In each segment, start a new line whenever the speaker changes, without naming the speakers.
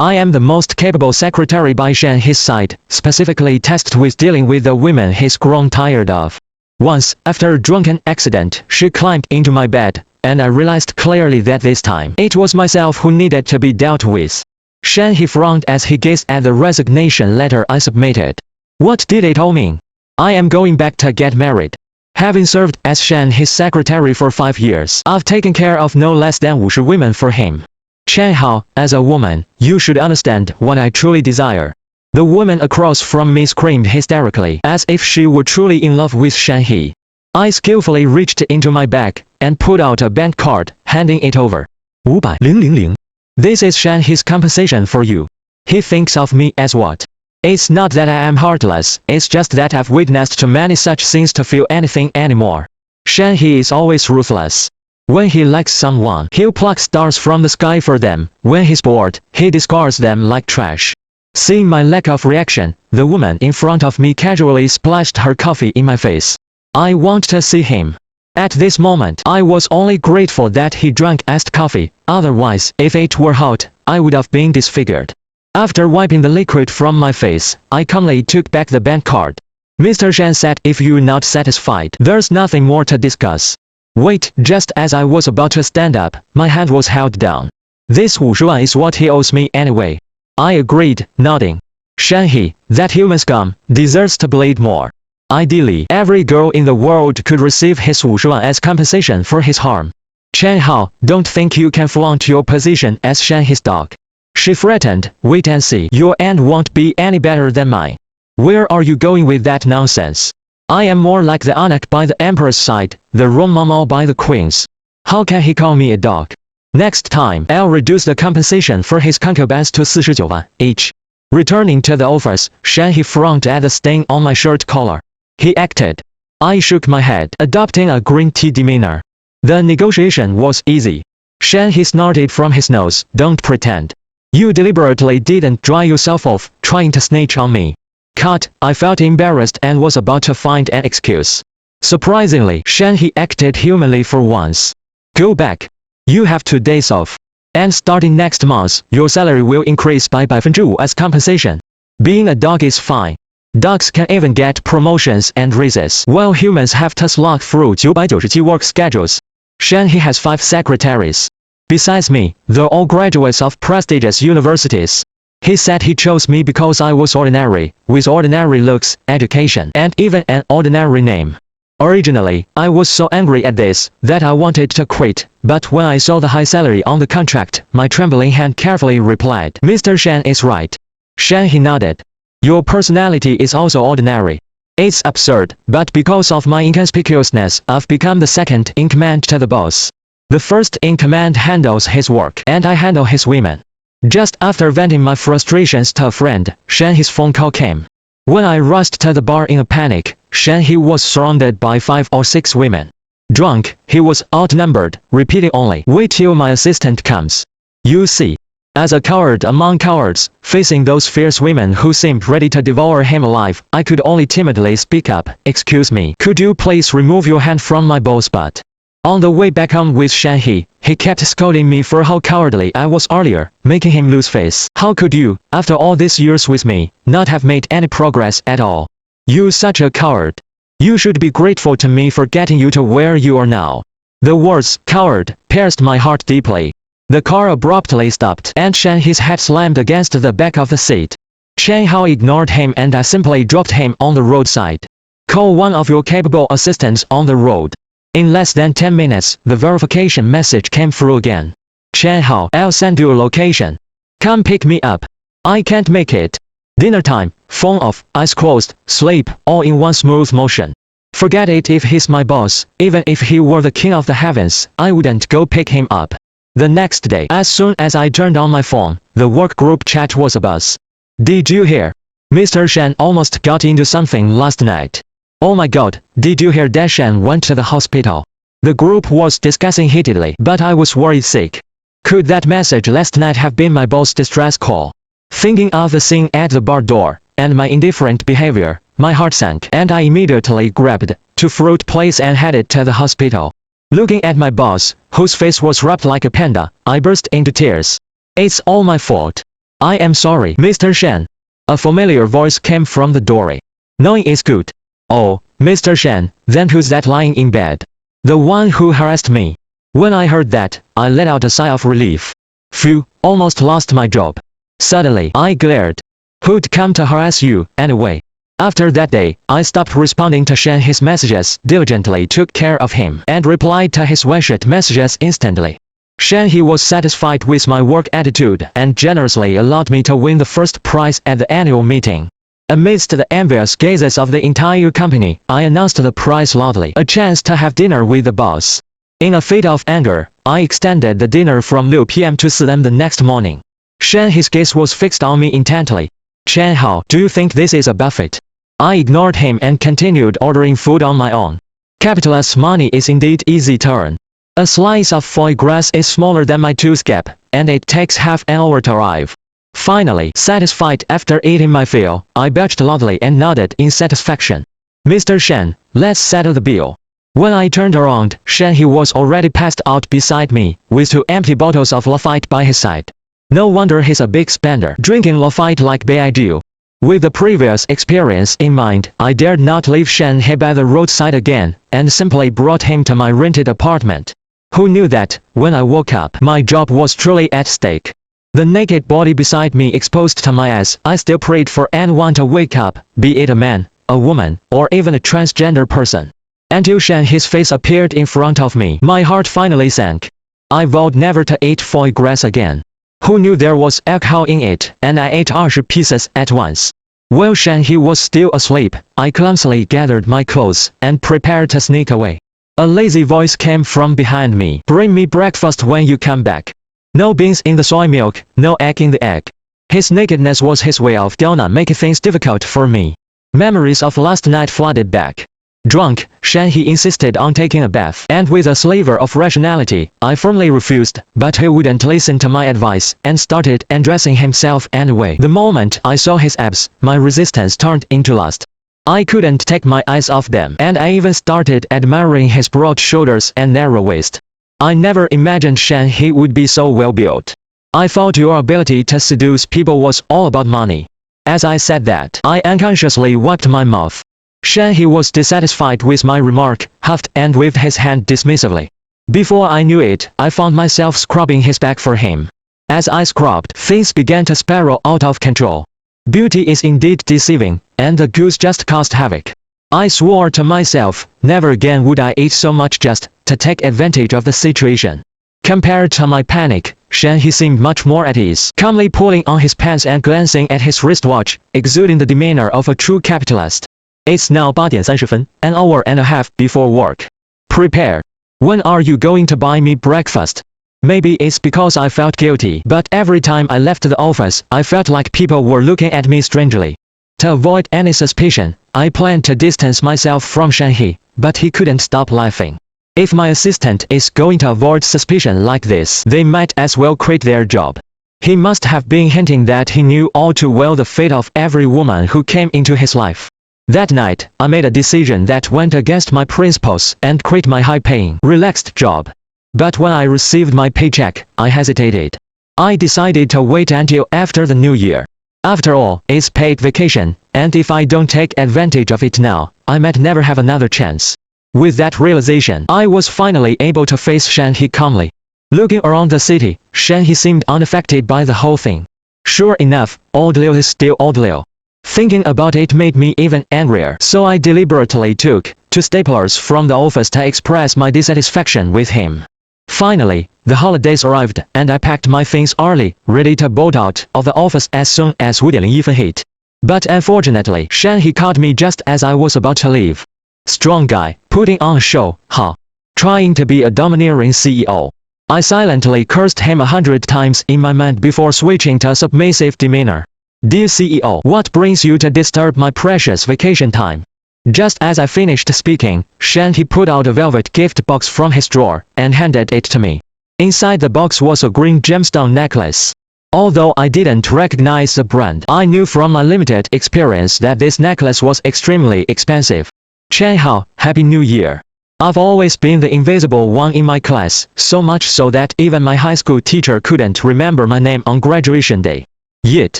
I am the most capable secretary by Shan his side, specifically tasked with dealing with the women he's grown tired of. Once, after a drunken accident, she climbed into my bed, and I realized clearly that this time, it was myself who needed to be dealt with. Shan he frowned as he gazed at the resignation letter I submitted. What did it all mean? I am going back to get married. Having served as Shan his secretary for 5 years, I've taken care of no less than 50 women for him. Chen Hao, as a woman, you should understand what I truly desire. The woman across from me screamed hysterically, as if she were truly in love with Shan He. I skillfully reached into my bag, and pulled out a bank card, handing it over. 500,000. This is Shan He's compensation for you. He thinks of me as what? It's not that I am heartless, it's just that I've witnessed too many such things to feel anything anymore. Shan He is always ruthless. When he likes someone, he'll pluck stars from the sky for them. When he's bored, he discards them like trash. Seeing my lack of reaction, the woman in front of me casually splashed her coffee in my face. I want to see him. At this moment, I was only grateful that he drank iced coffee, otherwise, if it were hot, I would have been disfigured. After wiping the liquid from my face, I calmly took back the bank card. Mr. Shan said if you're not satisfied, there's nothing more to discuss. Wait, just as I was about to stand up, my hand was held down. This 50 is what he owes me anyway. I agreed, nodding. Shan He, that human scum, deserves to bleed more. Ideally, every girl in the world could receive his 50 as compensation for his harm. Chen Hao, don't think you can flaunt your position as Shan He's dog. She threatened, wait and see, your end won't be any better than mine. Where are you going with that nonsense? I am more like the Anak by the Emperor's side, the Romamo by the Queen's. How can he call me a dog? Next time, I'll reduce the compensation for his concubines to 49 each. Returning to the office, Shan He frowned at the stain on my shirt collar. He acted. I shook my head, adopting a green tea demeanor. The negotiation was easy. Shan He snorted from his nose, don't pretend. You deliberately didn't dry yourself off, trying to snitch on me. Cut, I felt embarrassed and was about to find an excuse. Surprisingly, Shan He acted humanly for once. Go back. You have 2 days off. And starting next month, your salary will increase by 5% as compensation. Being a dog is fine. Dogs can even get promotions and raises, while humans have to slog through 997 work schedules. Shan He has 5 secretaries. Besides me, they're all graduates of prestigious universities. He said he chose me because I was ordinary, with ordinary looks, education, and even an ordinary name. Originally, I was so angry at this, that I wanted to quit, but when I saw the high salary on the contract, my trembling hand carefully replied, Mr. Shan is right. Shan He nodded. Your personality is also ordinary. It's absurd, but because of my inconspicuousness, I've become the second in command to the boss. The first in command handles his work, and I handle his women. Just after venting my frustrations to a friend, Shan He's phone call came. When I rushed to the bar in a panic, Shan He was surrounded by 5 or 6 women. Drunk, he was outnumbered, repeating only, wait till my assistant comes. You see. As a coward among cowards, facing those fierce women who seemed ready to devour him alive, I could only timidly speak up, excuse me, could you please remove your hand from my boss butt? On the way back home with Shan He, he kept scolding me for how cowardly I was earlier, making him lose face. How could you, after all these years with me, not have made any progress at all? You such a coward. You should be grateful to me for getting you to where you are now. The words, coward, pierced my heart deeply. The car abruptly stopped, and Shan He's head slammed against the back of the seat. Chen Hao ignored him and I simply dropped him on the roadside. Call one of your capable assistants on the road. In less than 10 minutes, the verification message came through again. Chen Hao, I'll send you a location. Come pick me up. I can't make it. Dinner time, phone off, eyes closed, sleep, all in one smooth motion. Forget it if he's my boss, even if he were the king of the heavens, I wouldn't go pick him up. The next day, as soon as I turned on my phone, the work group chat was abuzz. Did you hear? Mr. Shan almost got into something last night. Oh my god, did you hear that Shan went to the hospital? The group was discussing heatedly, but I was worried sick. Could that message last night have been my boss' distress call? Thinking of the scene at the bar door, and my indifferent behavior, my heart sank, and I immediately grabbed 2 fruit plates and headed to the hospital. Looking at my boss, whose face was wrapped like a panda, I burst into tears. It's all my fault. I am sorry, Mr. Shen. A familiar voice came from the doorway. Knowing is good. Oh, Mr. Shen, then who's that lying in bed? The one who harassed me. When I heard that, I let out a sigh of relief. Phew, almost lost my job. Suddenly, I glared. Who'd come to harass you, anyway? After that day, I stopped responding to Shen his messages, diligently took care of him, and replied to his one-shot messages instantly. Shen he was satisfied with my work attitude and generously allowed me to win the first prize at the annual meeting. Amidst the envious gazes of the entire company, I announced the prize loudly, a chance to have dinner with the boss. In a fit of anger, I extended the dinner from 6 p.m. to 4 a.m. the next morning. Shen his gaze was fixed on me intently. Chen Hao, do you think this is a buffet? I ignored him and continued ordering food on my own. Capitalist money is indeed easy to earn. A slice of foie gras is smaller than my tooth gap, and it takes half an hour to arrive. Finally, satisfied after eating my fill, I belched loudly and nodded in satisfaction. Mr. Shen, let's settle the bill. When I turned around, Shen he was already passed out beside me, with 2 empty bottles of Lafite by his side. No wonder he's a big spender, drinking Lafite like I do. With the previous experience in mind, I dared not leave Shen he by the roadside again, and simply brought him to my rented apartment. Who knew that, when I woke up, my job was truly at stake? The naked body beside me exposed to my eyes, I still prayed for anyone to wake up, be it a man, a woman, or even a transgender person. Until Shen his face appeared in front of me, my heart finally sank. I vowed never to eat foie gras again. Who knew there was alcohol in it, and I ate 20 pieces at once. While Shen he was still asleep, I clumsily gathered my clothes, and prepared to sneak away. A lazy voice came from behind me. Bring me breakfast when you come back. No beans in the soy milk, no egg in the egg. His nakedness was his way of gonna make things difficult for me. Memories of last night flooded back. Drunk, Shen he insisted on taking a bath, and with a sliver of rationality, I firmly refused, but he wouldn't listen to my advice, and started undressing himself anyway. The moment I saw his abs, my resistance turned into lust. I couldn't take my eyes off them, and I even started admiring his broad shoulders and narrow waist. I never imagined Shen he would be so well built. I thought your ability to seduce people was all about money. As I said that, I unconsciously wiped my mouth. Shen he was dissatisfied with my remark, huffed and waved his hand dismissively. Before I knew it, I found myself scrubbing his back for him. As I scrubbed, things began to spiral out of control. Beauty is indeed deceiving, and the goose just caused havoc. I swore to myself, never again would I eat so much just to take advantage of the situation. Compared to my panic, Shen he seemed much more at ease, calmly pulling on his pants and glancing at his wristwatch, exuding the demeanor of a true capitalist. It's now 8:30, an hour and a half before work. Prepare. When are you going to buy me breakfast? Maybe it's because I felt guilty, but every time I left the office, I felt like people were looking at me strangely. To avoid any suspicion, I planned to distance myself from Shen he, but he couldn't stop laughing. If my assistant is going to avoid suspicion like this, they might as well quit their job. He must have been hinting that he knew all too well the fate of every woman who came into his life. That night, I made a decision that went against my principles and quit my high-paying, relaxed job. But when I received my paycheck, I hesitated. I decided to wait until after the new year. After all, it's paid vacation, and if I don't take advantage of it now, I might never have another chance. With that realization, I was finally able to face Shen he calmly. Looking around the city, Shen he seemed unaffected by the whole thing. Sure enough, old Liu is still old Liu. Thinking about it made me even angrier, so I deliberately took 2 staplers from the office to express my dissatisfaction with him. Finally, the holidays arrived, and I packed my things early, ready to bolt out of the office as soon as 5:01 hit. But unfortunately, Shen he caught me just as I was about to leave. Strong guy, putting on a show, huh? Trying to be a domineering CEO. I silently cursed him 100 times in my mind before switching to a submissive demeanor. Dear CEO, what brings you to disturb my precious vacation time? Just as I finished speaking, Shen he put out a velvet gift box from his drawer, and handed it to me. Inside the box was a green gemstone necklace. Although I didn't recognize the brand, I knew from my limited experience that this necklace was extremely expensive. Chen Hao, Happy New Year. I've always been the invisible one in my class, so much so that even my high school teacher couldn't remember my name on graduation day. Yet,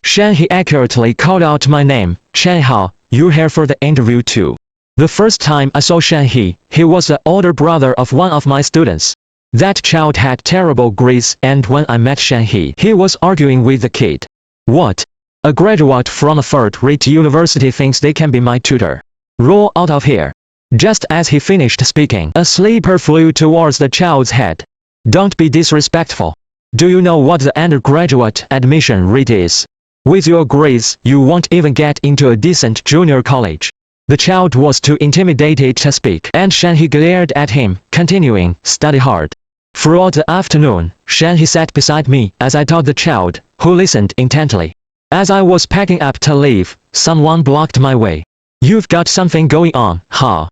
Shan He accurately called out my name. Shan Hao, you're here for the interview too. The first time I saw Shan He was the older brother of one of my students. That child had terrible grades, and when I met Shan He was arguing with the kid. What? A graduate from a third-rate university thinks they can be my tutor. Roll out of here. Just as he finished speaking, a sleeper flew towards the child's head. Don't be disrespectful. Do you know what the undergraduate admission rate is? With your grades, you won't even get into a decent junior college. The child was too intimidated to speak, and Shan He glared at him, continuing, study hard. Throughout the afternoon, Shan He sat beside me as I taught the child, who listened intently. As I was packing up to leave, someone blocked my way. You've got something going on, huh?